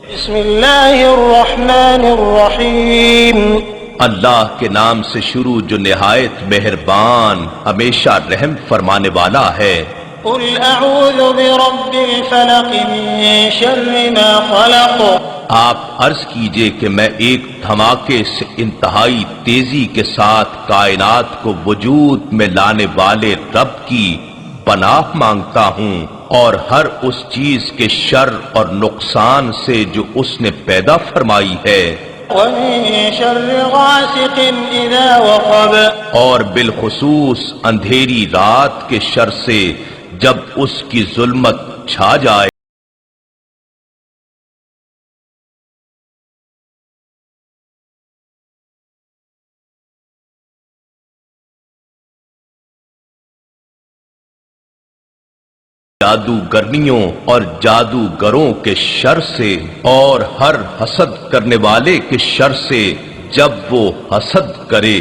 بسم اللہ الرحمن الرحیم، اللہ کے نام سے شروع جو نہایت مہربان ہمیشہ رحم فرمانے والا ہے۔ قل اعوذ برب الفلق من شر ما خلق، آپ عرض کیجئے کہ میں ایک دھماکے سے انتہائی تیزی کے ساتھ کائنات کو وجود میں لانے والے رب کی پناہ مانگتا ہوں، اور ہر اس چیز کے شر اور نقصان سے جو اس نے پیدا فرمائی ہے، ومن شر غاسق اذا وقب، اور بالخصوص اندھیری رات کے شر سے جب اس کی ظلمت چھا جائے۔ جادوگرنیوں اور جادوگروں کے شر سے، اور ہر حسد کرنے والے کے شر سے جب وہ حسد کرے۔